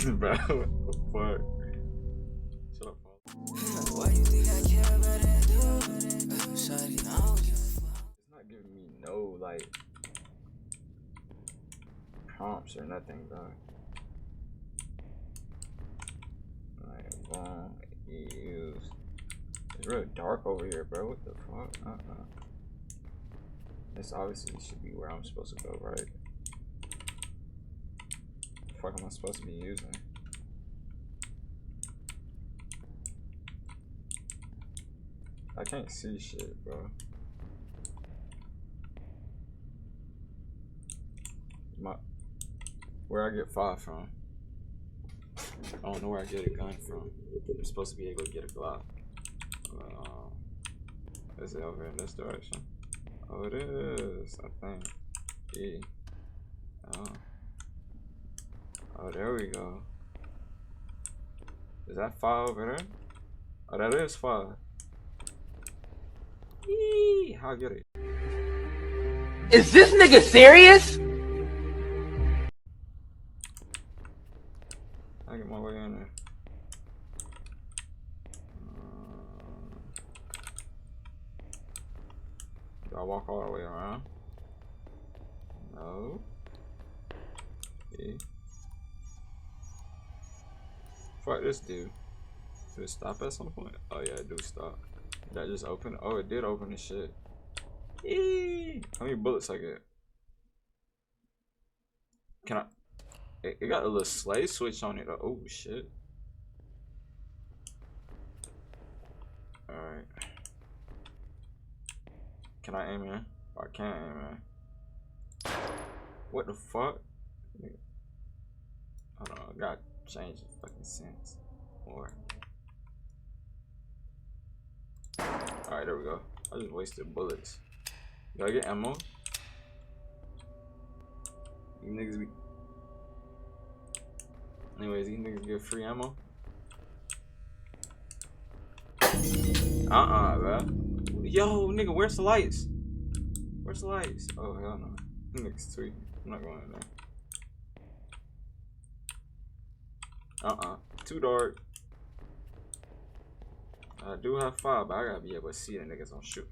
Bro, what the fuck? Shut up, Paul. Why you think I care about that dude? Shawty, I don't give a fuck. It's not giving me no, like, prompts or nothing, bro. Like, boom, use. It's real dark over here, bro. What the fuck? This obviously should be where I'm supposed to go, right? What the fuck am I supposed to be using? I can't see shit, bro. Where I get 5 from? I don't know where I get a gun from. I'm supposed to be able to get a Glock. Is it over in this direction? Oh, it is, I think. E. Oh, there we go. Is that 5 over there? Oh, that is 5. Eee, how I get it? Is this nigga serious? I get my way in there. Do I walk all the way around? No. E. Fuck this dude. Did it stop at some point? Oh yeah, it do stop. Did that just open? Oh, it did open the shit. Eee! How many bullets I get? Can I? It got a little slave switch on it. Oh shit. Alright. Can I aim in? I can't aim in. What the fuck? Hold on, I gotta change the fucking sense more. Alright, there we go. I just wasted bullets. Do I get ammo? You niggas be. Anyways, these niggas get free ammo. Bro. Yo, nigga, where's the lights? Where's the lights? Oh, hell no. These niggas tweaking. I'm not going in there. Too dark. I do have 5, but I gotta be able to see the niggas on shoot.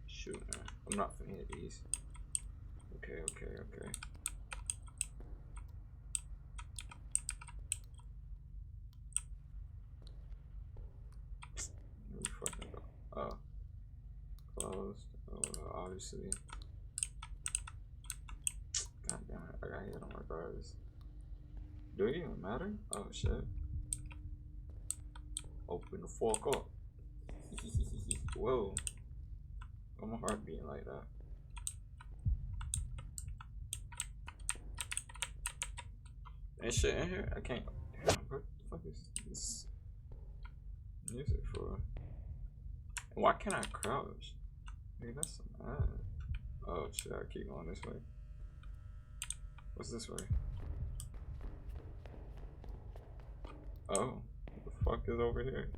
Shoot, man. I'm not finna hit these. Okay. Where we fucking go? Oh. Closed. Oh, obviously. God damn it. I got hit on regardless. Do it even matter? Oh shit. Open the fuck up. Whoa. Why my heart beating like that? Ain't shit in here? I can't. Damn, what the fuck is this music for? And why can't I crouch? Dude, that's some ass. Oh shit, I keep going this way. What's this way? Oh, what the fuck is over here?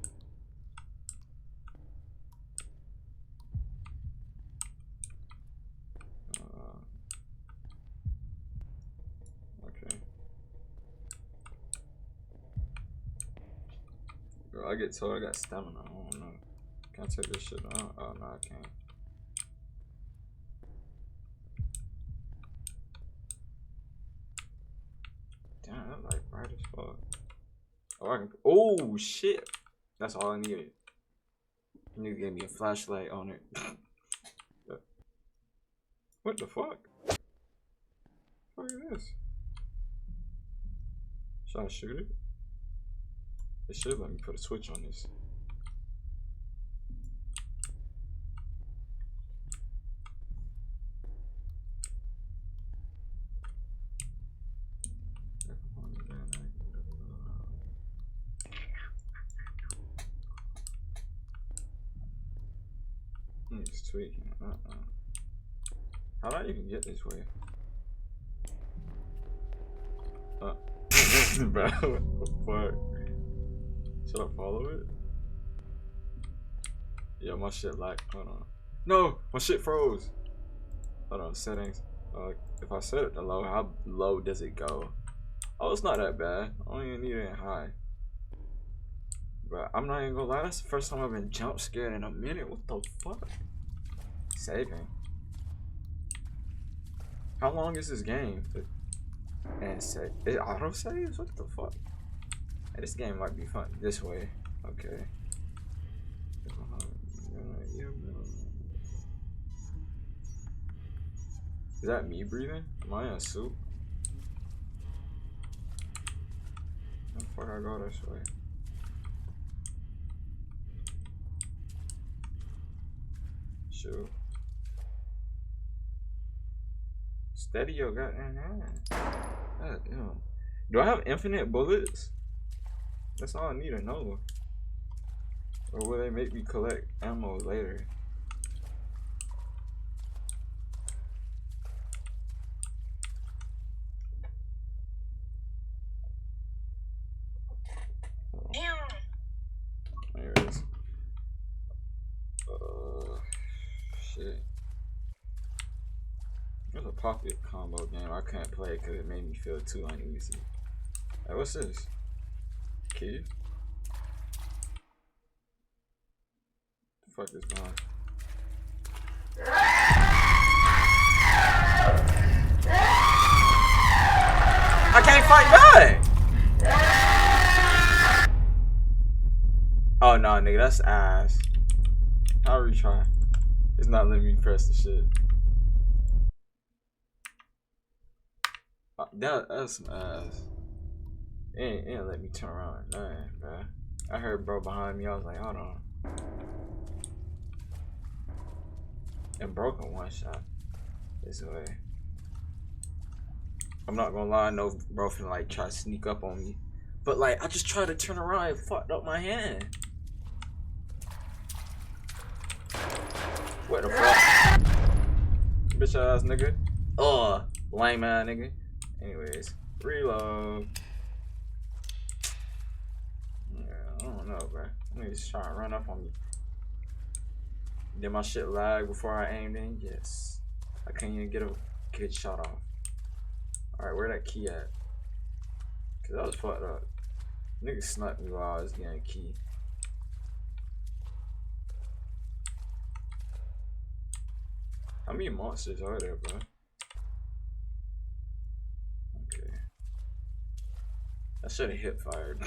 Okay. Girl, I get told I got stamina. I don't know. Can I take this shit out? Oh no, I can't. Damn, that light bright as fuck. Oh, I can. Oh shit! That's all I needed. You need to give me a flashlight on it. What the fuck? What is this? Should I shoot it? It should let me put a switch on this. It's tweaking. How do I even get this way? Bro, what the fuck? Should I follow it? Yeah, my shit lag. Hold on. No, my shit froze. Hold on, settings. If I set it to low, how low does it go? Oh, it's not that bad. I don't even need it in high. But I'm not even gonna lie, that's the first time I've been jump scared in a minute. What the fuck? Saving. How long is this game? And say it auto saves? What the fuck? Hey, this game might be fun. This way. Okay. Is that me breathing? Am I in a suit? How the fuck I go this way? Shoot. Steady your goddamn hand. God damn. Do I have infinite bullets? That's all I need to know. Or will they make me collect ammo later? Anyways. Shit. There's a pocket combo game I can't play because it made me feel too uneasy. Hey, what's this? Key? The fuck is mine? I can't fight back! Oh no, nigga, that's ass. I'll retry. It's not letting me press the shit. That's some ass. It ain't let me turn around. Nothing, bro. I heard bro behind me. I was like, hold on. And broke a one shot. This way. I'm not gonna lie, no bro finna like try to sneak up on me. But like, I just tried to turn around and fucked up my hand. What the fuck? Bitch ass nigga. Lame ass nigga. Anyways, reload. Yeah, I don't know, bro. Niggas trying to run up on me. Did my shit lag before I aimed in? Yes. I can't even get a good shot off. Alright, where that key at? Cause I was fucked up. Niggas snuck me while I was getting a key. How many monsters are there, bro? Okay. I should have hip fired.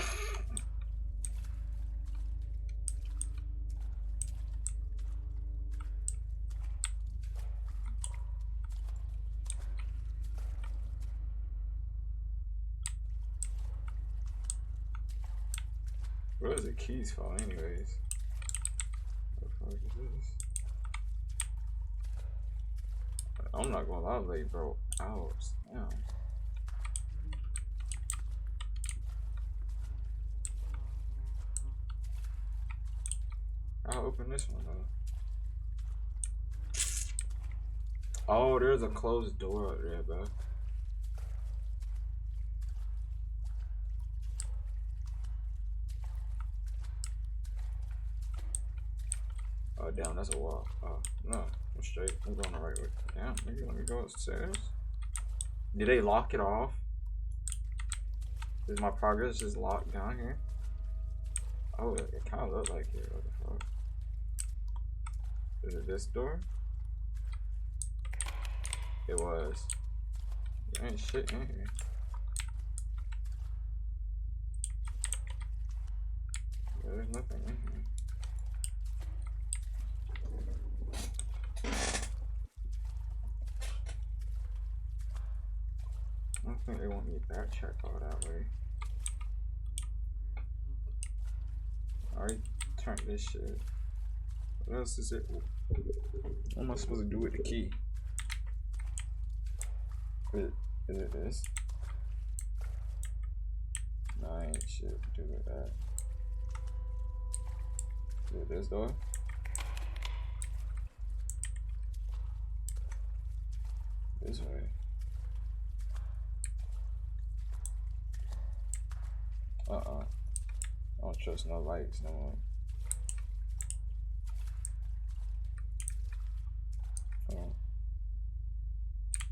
Where is the keys for, anyways? What the fuck is this? I'm not gonna lie, late, bro. Hours. Damn. I'll open this one though. Oh, there's a closed door up there, bro. Oh, damn, that's a wall. Oh, no. I'm straight. I'm going the right way. Damn, maybe let me go upstairs. Did they lock it off? Is my progress just locked down here? Oh, it kind of looked like it. What the fuck? Is it this door? It was. There ain't shit in here. Yeah, there's nothing in here. I don't think they want me to backtrack all that way. I already turned this shit. What else is it? What am I supposed to do with the key? Is it this? No, I ain't shit to do with that. Is it this door? This way. I don't trust no lights no more.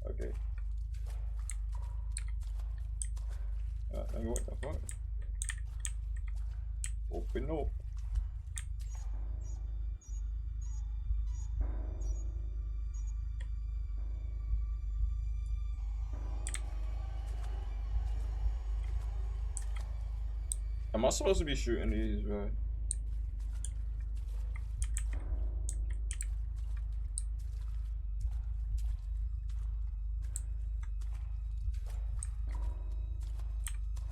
Okay. Nigga, what the fuck? Open up. Am I supposed to be shooting these, bro?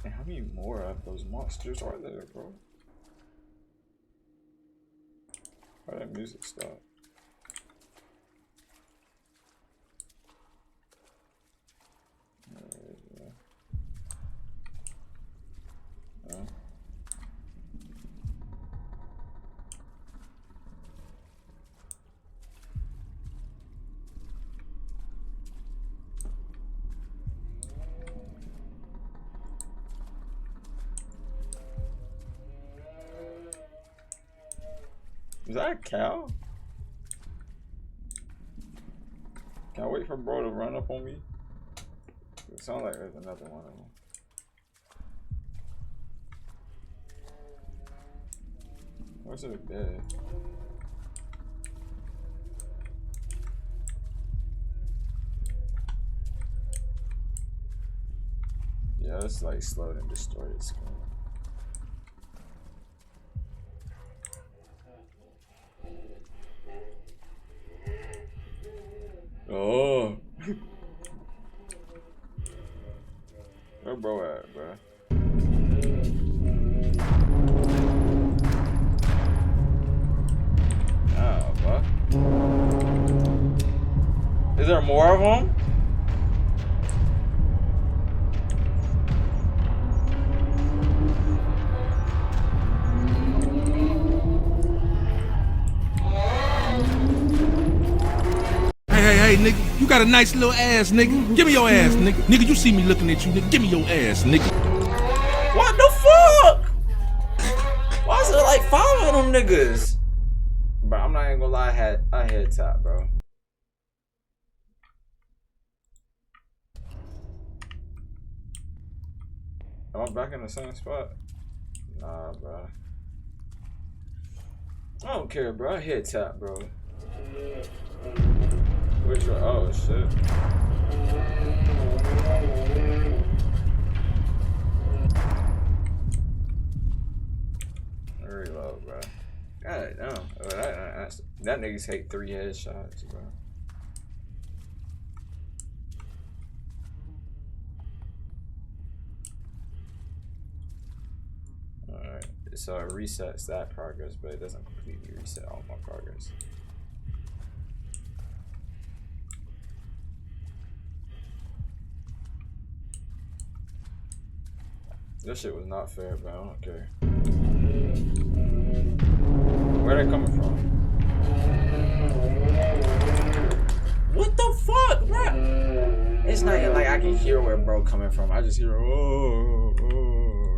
And how many more of those monsters are there, bro? Why that music stop? Is that a cow? Can I wait for bro to run up on me? It sounds like there's another one of them. Where's their bed? Yeah, it's like slowed and distorted screen. Oh. Where bro at, bro? Ah, bro. Is there more of them? Hey, nigga, you got a nice little ass, nigga. Give me your ass, nigga. Nigga, you see me looking at you, nigga. Give me your ass, nigga. What the fuck? Why is there like 5 of them niggas? Bro, I'm not even gonna lie, I head tap, bro. Am I back in the same spot? Nah, bro. I don't care, bro. I head tap, bro. Which one? Oh shit. Very low, bro. God damn. That niggas hate 3 headshots, bro. Alright. So it resets that progress, but it doesn't completely reset all my progress. This shit was not fair, but I don't care. Where they coming from? What the fuck, bro? It's not even like I can hear where bro coming from. I just hear oh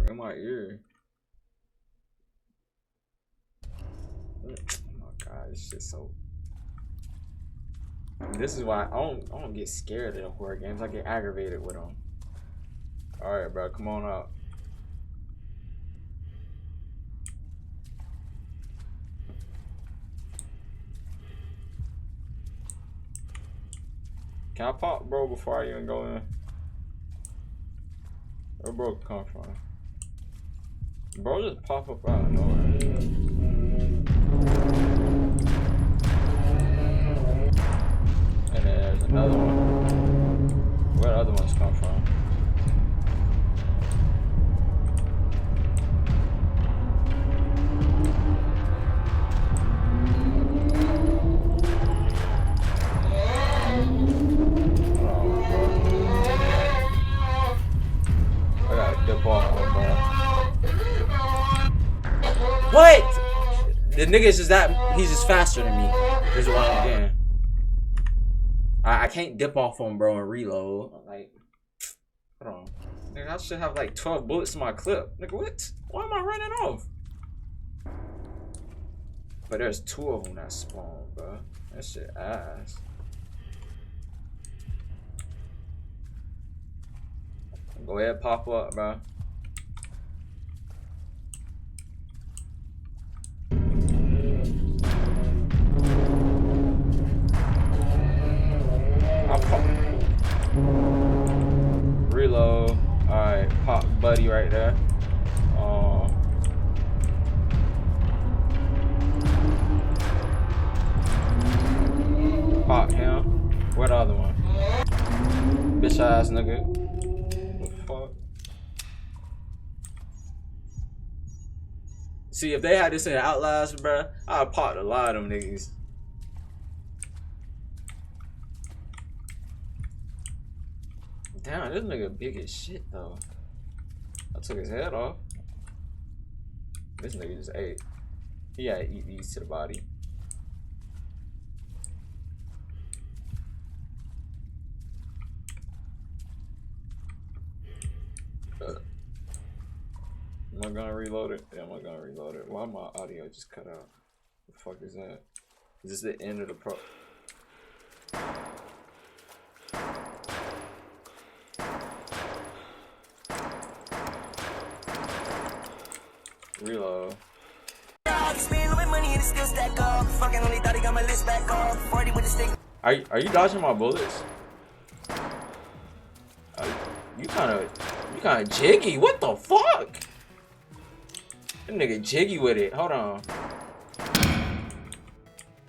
in my ear. Oh my god, this shit's so. This is why I don't get scared of horror games. I get aggravated with them. All right, bro, come on out. Can I pop bro before I even go in? Where bro come from? Bro just pop up out of nowhere. And then there's another one. Where the other ones come from? What? The nigga is just that, he's just faster than me. Is what I'm getting. I can't dip off on bro and reload. Like, hold on. Nigga, I should have like 12 bullets in my clip. Nigga, what? Why am I running off? But there's 2 of them that spawn, bro. That shit ass. Go ahead, pop up, bro. Reload. Alright, pop buddy right there. Pop him. Where the other one? Bitch ass nigga. What the fuck? See, if they had this in Outlast, bruh, I'd pop a lot of them niggas. Damn, this nigga big as shit though. I took his head off. This nigga just ate. He had to eat these to the body. Am I gonna reload it? Yeah, am I gonna reload it? Why my audio just cut out? The fuck is that? Is this the end of the pro? Reload. Are you dodging my bullets? You kind of jiggy. What the fuck? That nigga jiggy with it. Hold on.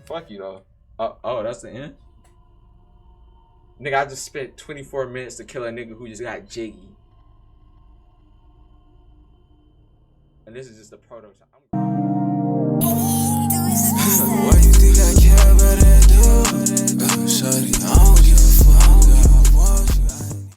Fuck you though. Oh, that's the end. Nigga, I just spent 24 minutes to kill a nigga who just got jiggy. And this is just the prototype. Why you think I care about that dude? Shawty,